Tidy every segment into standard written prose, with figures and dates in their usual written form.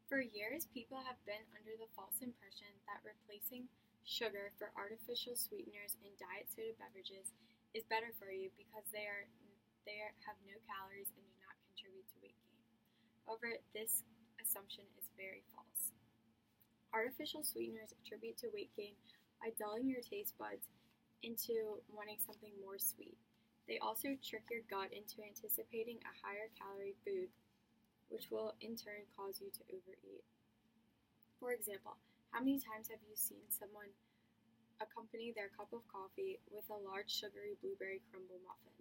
For years, people have been under the false impression that replacing sugar for artificial sweeteners in diet soda beverages is better for you because they have no calories and do not contribute to weight gain. However, this assumption is very false. Artificial sweeteners attribute to weight gain by dulling your taste buds into wanting something more sweet. They also trick your gut into anticipating a higher calorie food, which will in turn cause you to overeat. For example, how many times have you seen someone accompany their cup of coffee with a large sugary blueberry crumble muffin?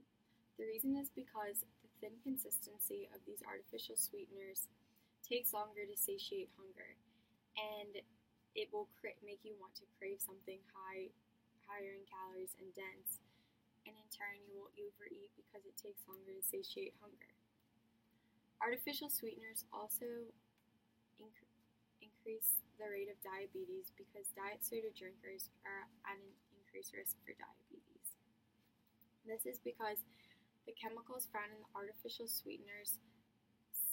The reason is because the thin consistency of these artificial sweeteners takes longer to satiate hunger, and it will make you want to crave something higher in calories and dense, and in turn you will overeat because it takes longer to satiate hunger. Artificial sweeteners also increase the rate of diabetes because diet soda drinkers are at an increased risk for diabetes. This is because the chemicals found in the artificial sweeteners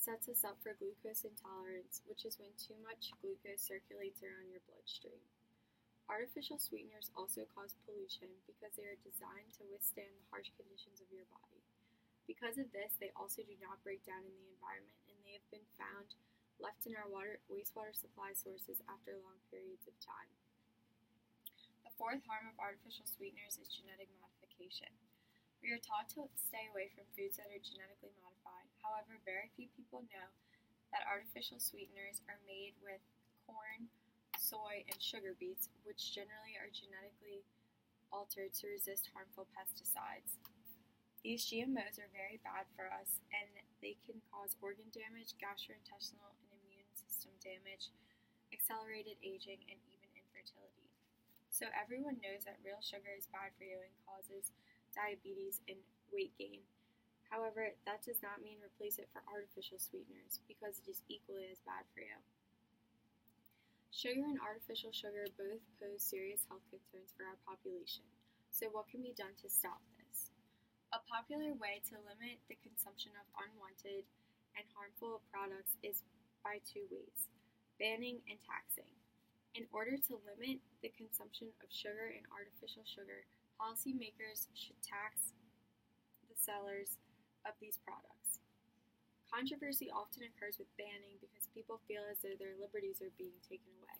sets us up for glucose intolerance, which is when too much glucose circulates around your bloodstream. Artificial sweeteners also cause pollution because they are designed to withstand the harsh conditions of your body. Because of this, they also do not break down in the environment, and they have been found left in our wastewater supply sources after long periods of time. The fourth harm of artificial sweeteners is genetic modification. We are taught to stay away from foods that are genetically modified. However, very few people know that artificial sweeteners are made with corn, soy, and sugar beets, which generally are genetically altered to resist harmful pesticides. These GMOs are very bad for us, and they can cause organ damage, gastrointestinal and immune system damage, accelerated aging, and even infertility. So everyone knows that real sugar is bad for you and causes diabetes and weight gain. However, that does not mean replace it for artificial sweeteners because it is equally as bad for you. Sugar and artificial sugar both pose serious health concerns for our population. So what can be done to stop this? A popular way to limit the consumption of unwanted and harmful products is by two ways: banning and taxing. In order to limit the consumption of sugar and artificial sugar, policymakers should tax the sellers of these products. Controversy often occurs with banning because people feel as though their liberties are being taken away.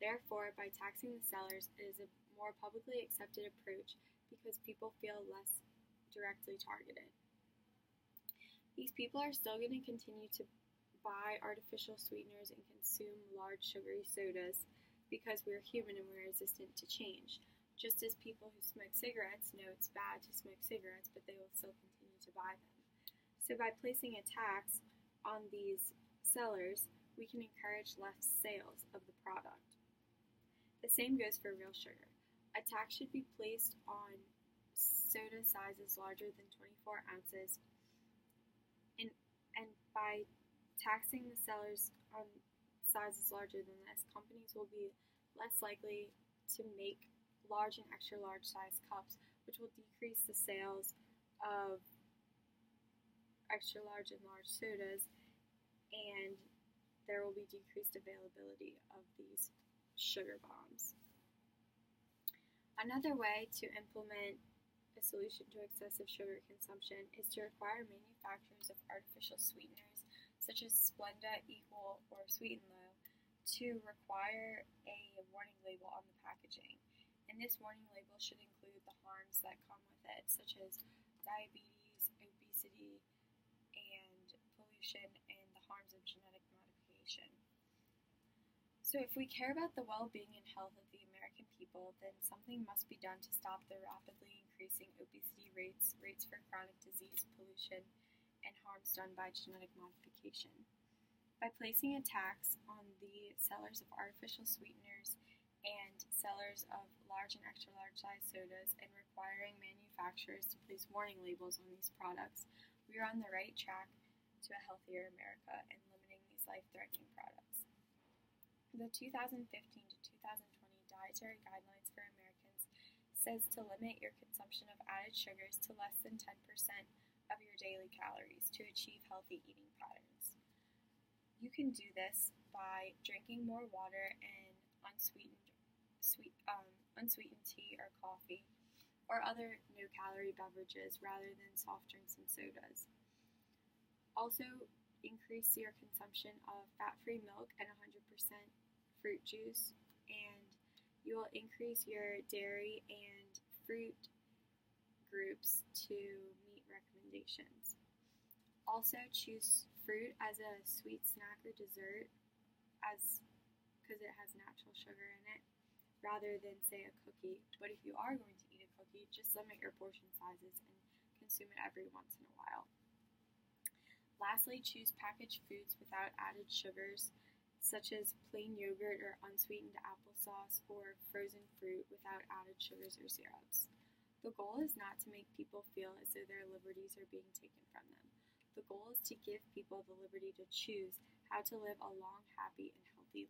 Therefore, by taxing the sellers, it is a more publicly accepted approach because people feel less directly targeted. These people are still going to continue to buy artificial sweeteners and consume large sugary sodas because we're human and we're resistant to change. Just as people who smoke cigarettes know it's bad to smoke cigarettes, but they will still continue to buy them. So by placing a tax on these sellers, we can encourage less sales of the product. The same goes for real sugar. A tax should be placed on soda sizes larger than 24 ounces, and by taxing the sellers on sizes larger than this, companies will be less likely to make large and extra large size cups, which will decrease the sales of extra large and large sodas, and there will be decreased availability of these sugar bombs. Another way to implement a solution to excessive sugar consumption is to require manufacturers of artificial sweeteners such as Splenda, Equal, or Sweet and Low to require a warning label on the packaging. And this warning label should include the harms that come with it, such as diabetes, obesity, and pollution, and the harms of genetic modification. So if we care about the well-being and health of the American people, then something must be done to stop the rapidly increasing obesity rates for chronic disease, pollution, and harms done by genetic modification. By placing a tax on the sellers of artificial sweeteners and sellers of large and extra large size sodas and requiring manufacturers to place warning labels on these products, we are on the right track to a healthier America and limiting these life-threatening products. The 2015 to 2020 Dietary Guidelines for Americans says to limit your consumption of added sugars to less than 10% of your daily calories to achieve healthy eating patterns. You can do this by drinking more water and unsweetened tea or coffee, or other no-calorie beverages rather than soft drinks and sodas. Also, increase your consumption of fat-free milk and 100% fruit juice, and you will increase your dairy and fruit groups to meet recommendations. Also, choose fruit as a sweet snack or dessert, as because it has natural sugar in it, rather than say a cookie. But if you are going to eat a cookie, just limit your portion sizes and consume it every once in a while. Lastly, choose packaged foods without added sugars, such as plain yogurt or unsweetened applesauce, or frozen fruit without added sugars or syrups. The goal is not to make people feel as though their liberties are being taken from them. The goal is to give people the liberty to choose how to live a long, happy, and healthy